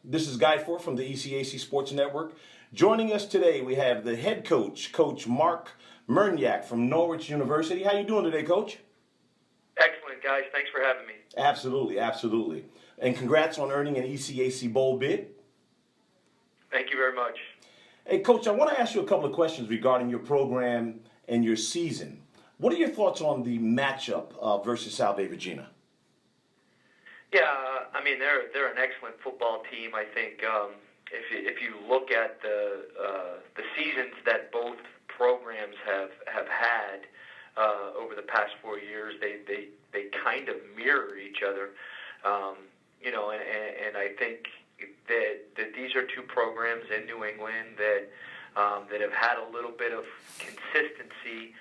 This is Guy Ford from the ECAC Sports Network. Joining us today, we have the head coach, Coach Mark Murnyack from Norwich University. How you doing today, Coach? Excellent, guys. Thanks for having me. Absolutely, absolutely. And congrats on earning an ECAC Bowl bid. Thank you very much. Hey, Coach, I want to ask you a couple of questions regarding your program and your season. What are your thoughts on the matchup versus Salve Regina? Yeah, I mean they're an excellent football team. I think if you look at the seasons that both programs have had over the past 4 years, they kind of mirror each other. And I think that these are two programs in New England that have had a little bit of consistency,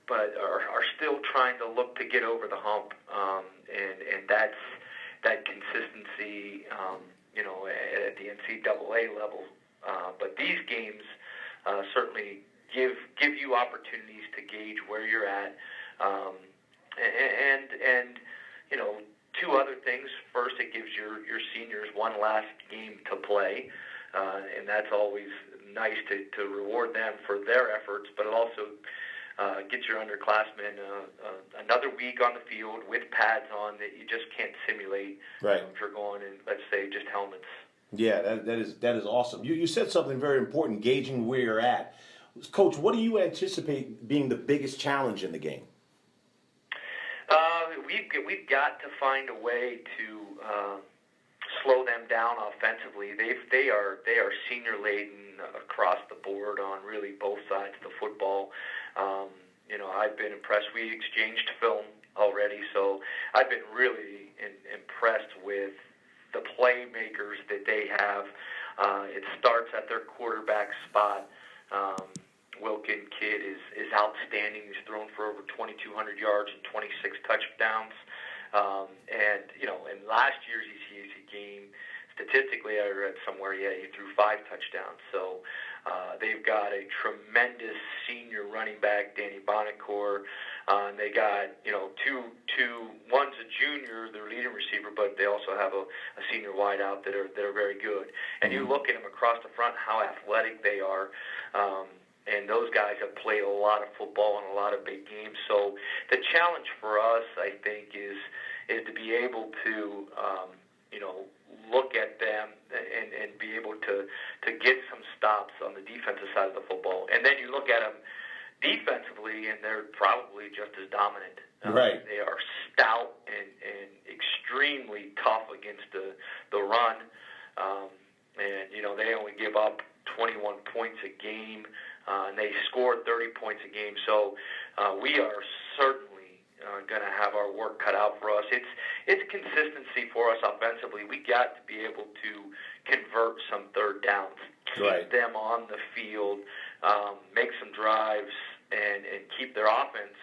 but are still trying to look to get over the hump, and that consistency, at the NCAA level. But these games certainly give you opportunities to gauge where you're at, and two other things. First, it gives your seniors one last game to play, and that's always nice to reward them for their efforts, but it also gets your underclassmen another week on the field with pads on that you just can't simulate. Right. If you're going in, let's say, just helmets. Yeah, that is awesome. You said something very important, gauging where you're at. Coach, what do you anticipate being the biggest challenge in the game? We've got to find a way to slow them down offensively. They are senior laden across the board on really both sides of the football. I've been impressed. We exchanged film already, so I've been really impressed with the playmakers that they have. It starts at their quarterback spot. Wilkin kid is outstanding. He's thrown for over 2,200 yards and 26 touchdowns. And in last year's ECAC game, statistically, I read somewhere, he threw 5 touchdowns. So they've got a tremendous senior running back, Danny Bonacore. And they got, one's a junior, their leading receiver, but they also have a senior wideout that are very good. And you look at them across the front, how athletic they are. And those guys have played a lot of football and a lot of big games. So the challenge for us, I think, is to be able to, look at them and be able to get some stops on the defensive side of the football. And then you look at them defensively, and they're probably just as dominant. Right. They are stout and extremely tough against the run. They only give up 21 points a game, and they score 30 points a game. So we are certainly going to have our work cut out for us. It's consistency for us offensively. We got to be able to convert some third downs, right. Keep them on the field, make some drives, and keep their offense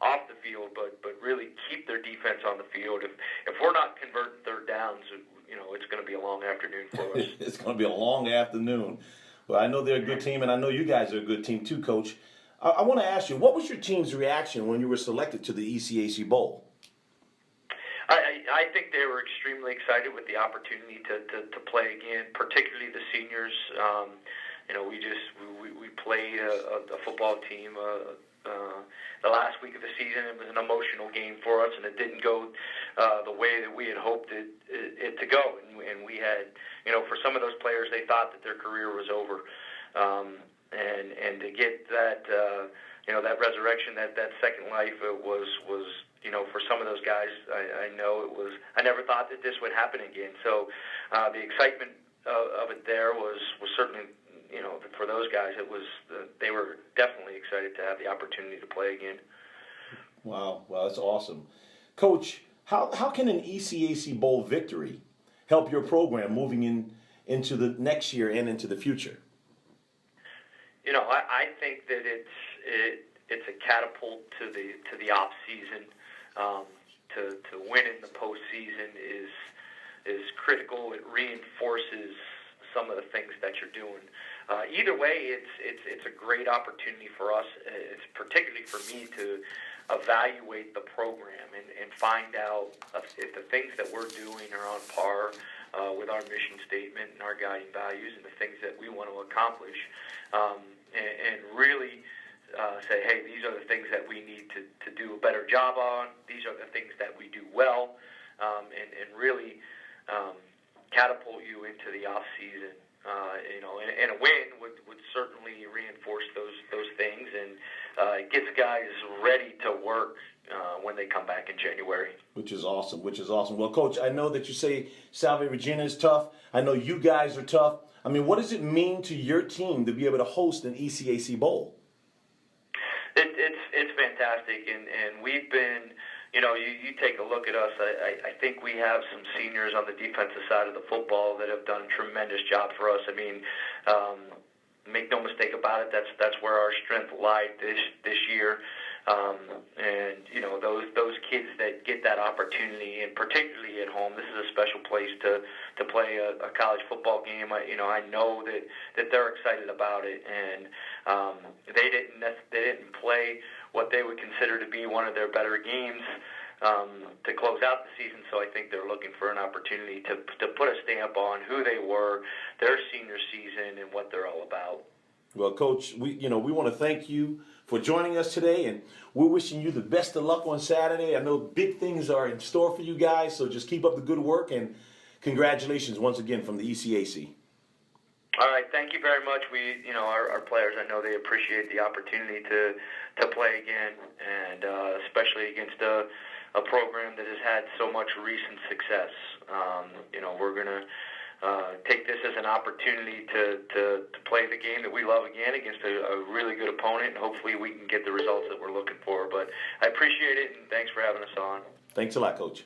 off the field, but really keep their defense on the field. If we're not converting third downs, it's going to be a long afternoon for us. It's going to be a long afternoon. Well, I know they're a good team, and I know you guys are a good team too, Coach. I want to ask you, what was your team's reaction when you were selected to the ECAC Bowl? I think they were extremely excited with the opportunity to play again, particularly the seniors. We played a football team the last week of the season. It was an emotional game for us, and it didn't go the way that we had hoped it to go. And we had, for some of those players, they thought that their career was over. And to get that, that resurrection, that second life, it was for some of those guys, I know it was. I never thought that this would happen again. So the excitement of it there was certainly, for those guys, it was. They were definitely excited to have the opportunity to play again. Wow, that's awesome, Coach. How can an ECAC Bowl victory help your program moving into the next year and into the future? I think that it's a catapult to the off season. To win in the postseason is critical. It reinforces some of the things that you're doing. Either way, it's a great opportunity for us. It's particularly for me to evaluate the program and find out if the things that we're doing are on par with our mission statement and our guiding values and the things that we want to accomplish, and really say, hey, these are the things that we need to do a better job on. These are the things that we do well, and really catapult you into the off season. And a win would certainly reinforce those things, and it gets guys ready to work when they come back in January. Which is awesome. Well, Coach, I know that you say Salve Regina is tough. I know you guys are tough. I mean, what does it mean to your team to be able to host an ECAC Bowl? It's fantastic, and we've been, you take a look at us. I think we have some seniors on the defensive side of the football that have done a tremendous job for us. I mean, make no mistake about it, that's where our strength lied this year. And those kids that get that opportunity, and particularly at home, this is a special place to play a college football game. I know that they're excited about it, and they didn't play what they would consider to be one of their better games to close out the season. So I think they're looking for an opportunity to put a stamp on who they were, their senior season, and what they're all about. Well, Coach, we want to thank you for joining us today, and we're wishing you the best of luck on Saturday. I know big things are in store for you guys, so just keep up the good work, and congratulations once again from the ECAC. All right, thank you very much. Our players, I know they appreciate the opportunity to play again, and especially against a program that has had so much recent success. We're going to take this as an opportunity to play the game that we love again against a really good opponent, and hopefully we can get the results that we're looking for. But I appreciate it, and thanks for having us on. Thanks a lot, Coach.